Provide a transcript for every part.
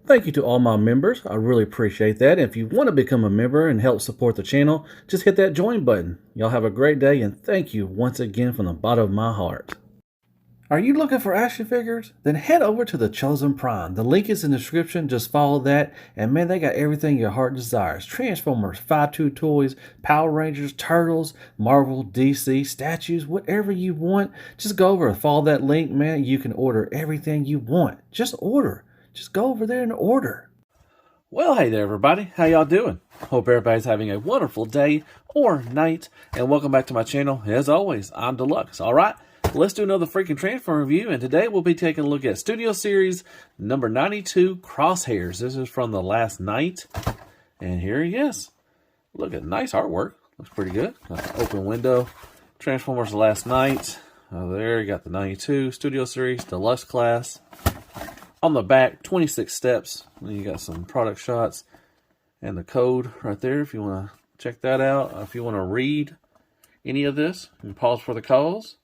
Thank you to all my members. I really appreciate that. If you want to become a member and help support the channel, just hit that join button. Y'all have a great day, and thank you once again from the bottom of my heart. Are you looking for action figures? Then head over to the Chosen Prime. The link is in the description. Just follow that. And man, they got everything your heart desires. Transformers, 5-2 toys, Power Rangers, Turtles, Marvel, DC, statues, whatever you want. Just go over and follow that link, man. You can order everything you want. Just order. Just go over there and order. Well, hey there, everybody. How y'all doing? Hope everybody's having a wonderful day or night. And welcome back to my channel. As always, I'm Deluxe. All right. Let's do another freaking Transform review, and today we'll be taking a look at Studio Series number 92, Crosshairs. This is from the last night, and here he is. Look at nice artwork. Looks pretty good. Open window. Transformers last night. There you got the 92 Studio Series Deluxe class. On the back, 26 steps. Then you got some product shots and the code right there if you want to check that out. If you want to read any of this, you can pause for the calls.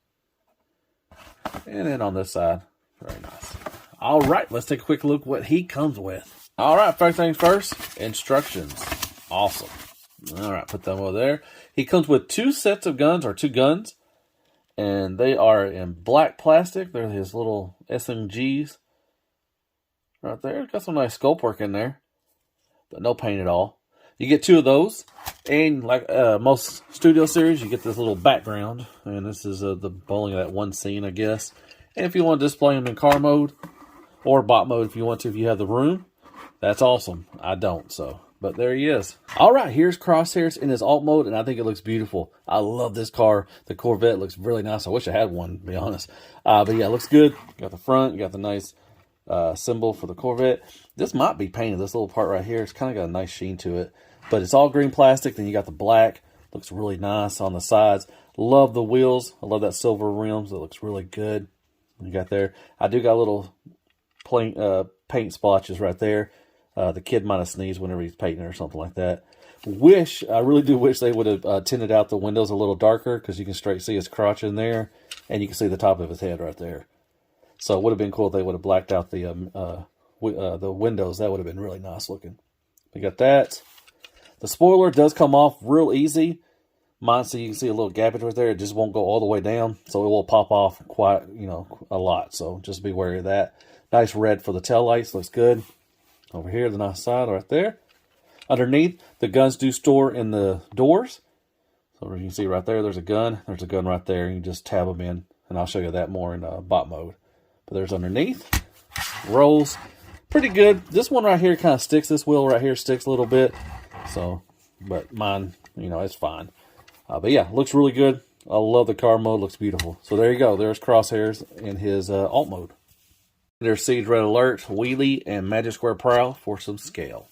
And then on this side, very nice. All right, let's take a quick look what he comes with. All right, first things first, instructions. Awesome. All right, put them over there. He comes with two sets of guns, or two guns, and they are in black plastic. They're his little SMGs right there. Got some nice sculpt work in there, but no paint at all. You get two of those, and like most Studio Series, you get this little background, and this is the bowling of that one scene, I guess. And if you want to display them in car mode, or bot mode if you want to, if you have the room, that's awesome. I don't, so, but there he is. All right, here's Crosshairs in his alt mode, and I think it looks beautiful. I love this car. The Corvette looks really nice. I wish I had one, to be honest. But yeah, it looks good. You got the front, you got the nice symbol for the Corvette. This might be painted, this little part right here. It's kind of got a nice sheen to it. But it's all green plastic. Then you got the black. Looks really nice on the sides. Love the wheels. I love that silver rims. It looks really good. You got there. I do got little paint splotches right there. The kid might have sneezed whenever he's painting or something like that. I really do wish they would have tinted out the windows a little darker, because you can straight see his crotch in there. And you can see the top of his head right there. So it would have been cool if they would have blacked out the windows. That would have been really nice looking. We got that. The spoiler does come off real easy. Mine, so you can see a little gappage right there. It just won't go all the way down, so it will pop off quite, a lot. So just be wary of that. Nice red for the taillights. Looks good. Over here, the nice side right there. Underneath, the guns do store in the doors. So as you can see right there, there's a gun. There's a gun right there. You can just tab them in, and I'll show you that more in bot mode. But there's underneath. Rolls. Pretty good. This one right here kind of sticks. This wheel right here sticks a little bit. So, but mine, it's fine. But yeah, looks really good. I love the car mode. Looks beautiful. So there you go. There's Crosshairs in his alt mode. There's Siege Red Alert, Wheelie, and Magic Square Prowl for some scale.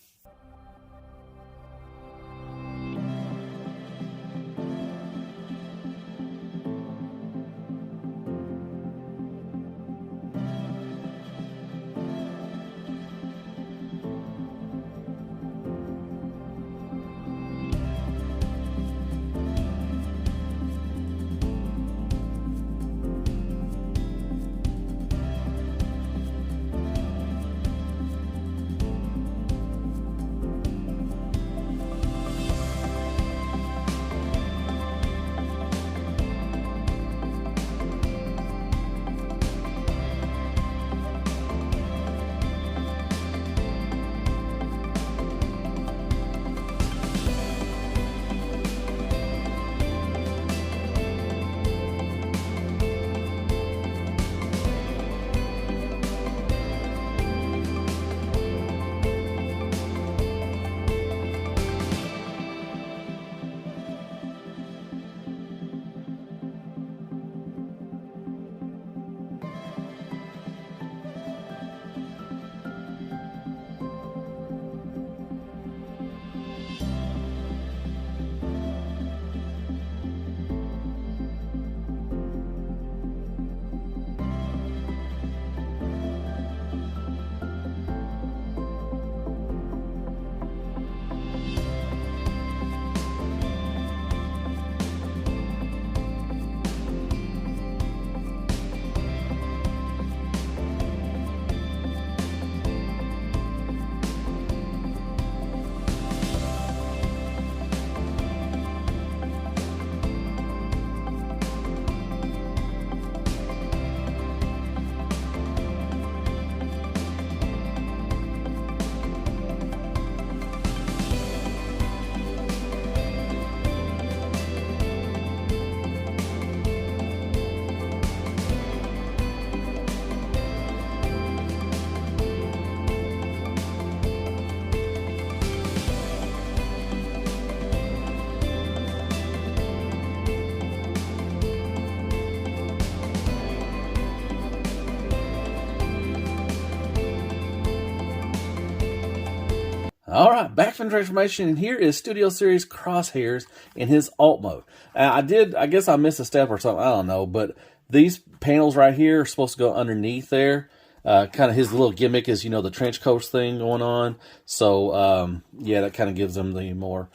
All right, back from transformation, and here is Studio Series Crosshairs in his alt mode. I guess I missed a step or something, I don't know, but these panels right here are supposed to go underneath there. Kind of his little gimmick is, the trench coat thing going on. So, yeah, that kind of gives them the more,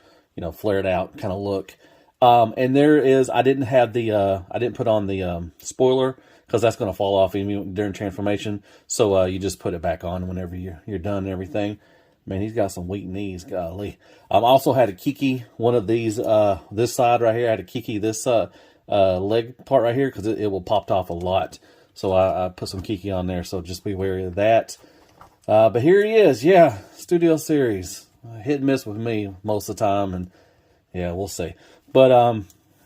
flared out kind of look. And there is, I didn't put on the spoiler because that's going to fall off even during transformation. So, you just put it back on whenever you're done and everything. Man, he's got some weak knees, golly. Also had a Kiki, one of these, this side right here. I had a Kiki this leg part right here because it will popped off a lot. So I put some Kiki on there, so just be wary of that. But here he is, yeah, Studio Series. Hit and miss with me most of the time, and yeah, we'll see. But,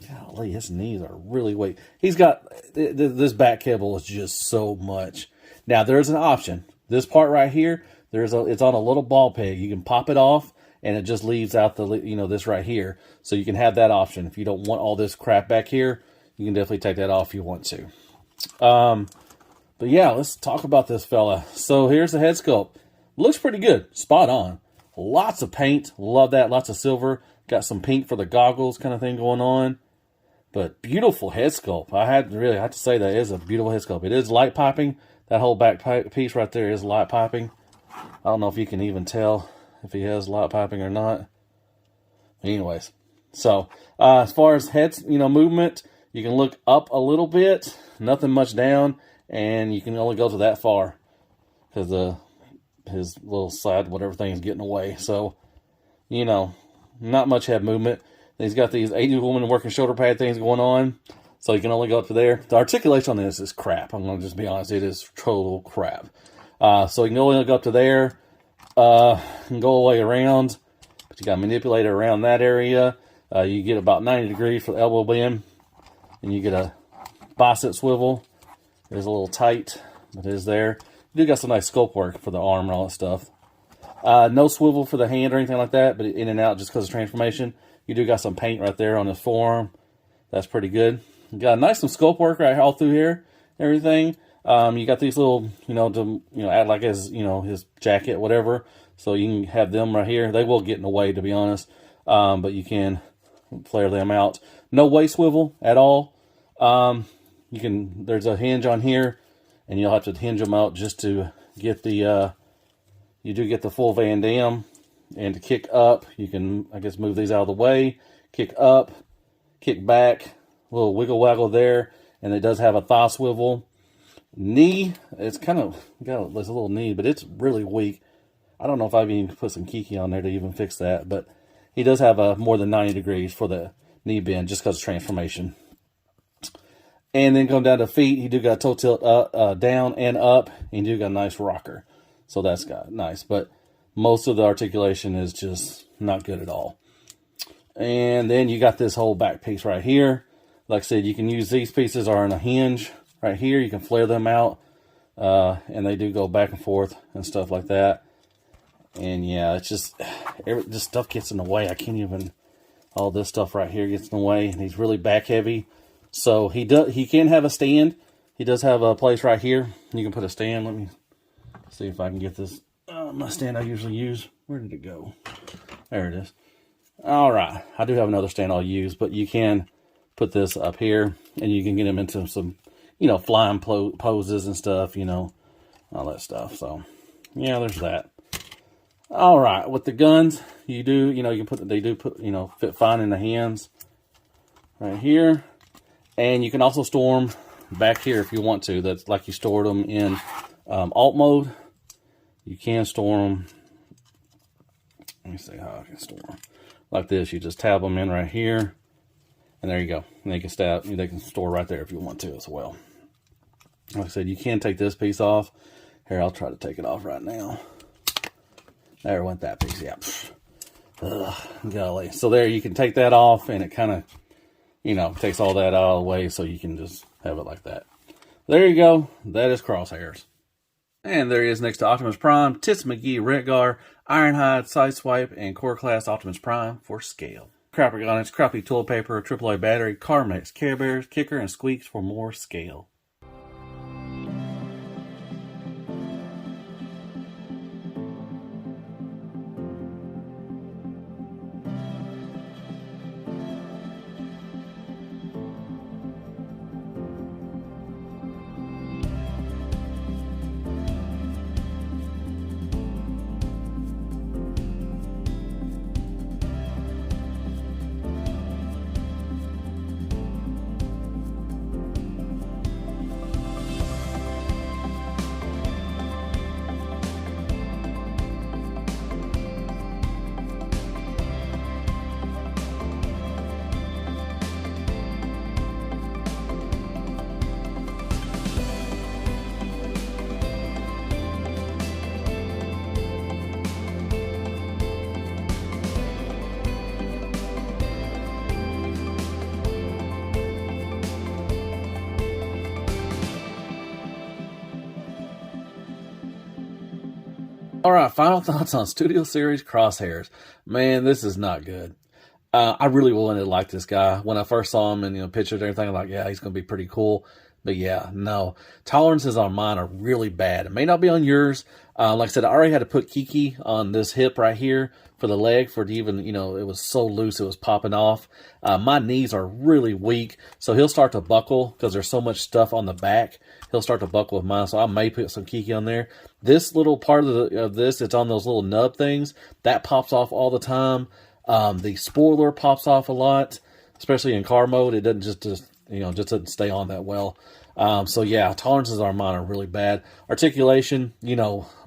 golly, his knees are really weak. He's got, this back cable is just so much. Now, there's an option. This part right here, it's on a little ball peg. You can pop it off, and it just leaves out the, this right here. So you can have that option. If you don't want all this crap back here, you can definitely take that off if you want to. But yeah, let's talk about this fella. So here's the head sculpt. Looks pretty good. Spot on. Lots of paint. Love that. Lots of silver. Got some pink for the goggles kind of thing going on. But beautiful head sculpt. I have to say that it is a beautiful head sculpt. It is light piping. That whole back piece right there is light piping. I don't know if you can even tell if he has light piping or not. Anyways, so as far as heads, movement, you can look up a little bit, nothing much down, and you can only go to that far because his little side, whatever thing is getting away. So, not much head movement. And he's got these 80 woman working shoulder pad things going on, so you can only go up to there. The articulation on this is crap. I'm going to just be honest. It is total crap. So you can only go up to there, and go all the way around, but you got to manipulate it around that area. You get about 90 degrees for the elbow bend, and you get a bicep swivel. It is a little tight, but it is there. You do got some nice sculpt work for the arm and all that stuff. No swivel for the hand or anything like that, but in and out just because of transformation. You do got some paint right there on his forearm. That's pretty good. You got nice some sculpt work right all through here, everything. You got these little, to add like his jacket, whatever. So you can have them right here. They will get in the way, to be honest. But you can flare them out. No waist swivel at all. There's a hinge on here, and you'll have to hinge them out just to get the, you do get the full Van Dam. And to kick up, you can, move these out of the way. Kick up, kick back, a little wiggle waggle there. And it does have a thigh swivel. Knee, it's kind of got this little knee, but it's really weak. I don't know if I've even put some Kiki on there to even fix that, but he does have a more than 90 degrees for the knee bend just because of transformation. And then come down to feet, he do got toe tilt up, down and up, and you do got a nice rocker. So that's got nice, but most of the articulation is just not good at all. And then you got this whole back piece right here. Like I said, you can use these pieces are on a hinge right here. You can flare them out, and they do go back and forth and stuff like that. And yeah, it's just this stuff gets in the way. I can't even. All this stuff right here gets in the way, and he's really back heavy. So he can have a stand. He does have a place right here. You can put a stand. Let me see if I can get this. My stand I usually use. Where did it go? There it is. All right. I do have another stand I'll use, but you can put this up here, and you can get him into some, flying poses and stuff, all that stuff. So, yeah, there's that. All right. With the guns, you can they do put, fit fine in the hands right here. And you can also store them back here if you want to. That's like you stored them in alt mode. You can store them. Let me see how I can store them. Like this, you just tab them in right here. And there you go. And they can store right there if you want to as well. Like I said, you can take this piece off. Here, I'll try to take it off right now. There went that piece, yeah. Ugh, golly. So there, you can take that off, and it kind of, takes all that out of the way, so you can just have it like that. There you go. That is Crosshairs. And there he is next to Optimus Prime, Tits McGee, Redgar, Ironhide, Sideswipe, and Core Class Optimus Prime for scale. Crappergonics, Crappy Toilet Paper, AAA Battery, Carmex, Care Bears, Kicker, and Squeaks for more scale. All right, final thoughts on Studio Series Crosshairs. Man, this is not good. I really wanted to like this guy. When I first saw him and, pictures and everything, I'm like, yeah, he's going to be pretty cool. But yeah, no. Tolerances on mine are really bad. It may not be on yours. Like I said, I already had to put Kiki on this hip right here for the leg for it to even, it was so loose it was popping off. My knees are really weak, so he'll start to buckle because there's so much stuff on the back. He'll start to buckle with mine, so I may put some Kiki on there. This little part of this, it's on those little nub things, that pops off all the time. The spoiler pops off a lot, especially in car mode. It doesn't just doesn't stay on that well. So yeah, tolerances on mine are really bad. Articulation,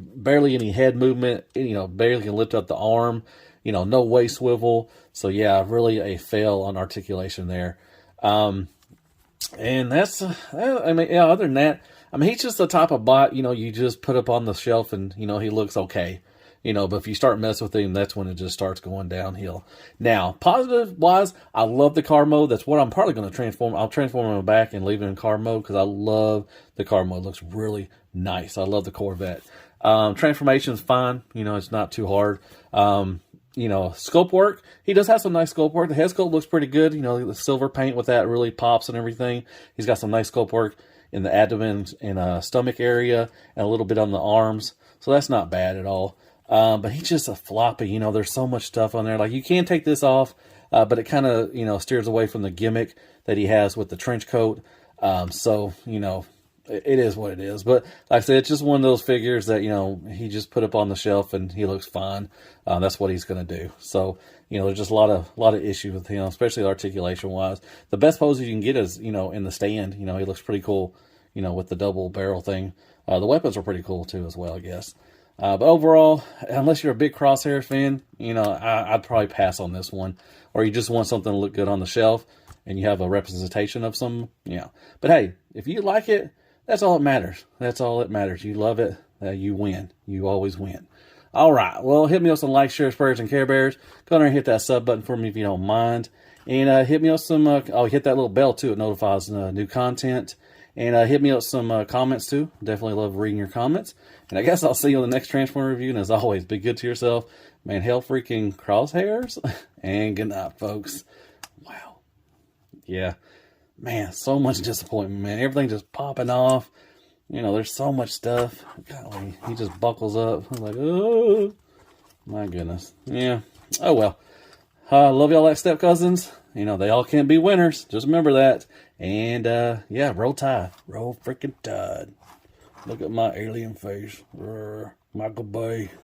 barely any head movement, barely can lift up the arm, no waist swivel. So yeah, really a fail on articulation there. And that's, other than that, he's just the type of bot, you just put up on the shelf and, he looks okay. But if you start messing with him, that's when it just starts going downhill. Now, positive-wise, I love the car mode. That's what I'm probably going to transform. I'll transform him back and leave him in car mode because I love the car mode. It looks really nice. I love the Corvette. Transformation is fine. It's not too hard. Sculpt work, he does have some nice sculpt work. The head sculpt looks pretty good. The silver paint with that really pops and everything. He's got some nice sculpt work in the abdomen and stomach area and a little bit on the arms. So that's not bad at all. But he's just a floppy, there's so much stuff on there. Like, you can take this off, but it kind of, steers away from the gimmick that he has with the trench coat. So, it is what it is. But like I said, it's just one of those figures that, he just put up on the shelf and he looks fine. That's what he's going to do. So, there's just a lot of issues with him, especially articulation wise. The best pose you can get is, in the stand. He looks pretty cool, with the double barrel thing. The weapons are pretty cool too as well, I guess. But overall, unless you're a big Crosshairs fan, I'd probably pass on this one. Or you just want something to look good on the shelf and you have a representation of some, But hey, if you like it, that's all that matters. That's all that matters. You love it, you win. You always win. All right, well, hit me with some likes, shares, prayers, and Care Bears. Go there and hit that sub button for me if you don't mind. And hit me with some, hit that little bell too. It notifies new content. And hit me up some comments, too. Definitely love reading your comments. And I guess I'll see you on the next Transformer review. And as always, be good to yourself. Man, hell freaking Crosshairs. And good night, folks. Wow. Yeah. Man, so much disappointment, man. Everything just popping off. There's so much stuff. Golly, he just buckles up. I'm like, oh, my goodness. Yeah. Oh, well. Love y'all like step cousins. They all can't be winners. Just remember that. And, yeah, roll tide. Roll freaking tide. Look at my alien face. Michael Bay.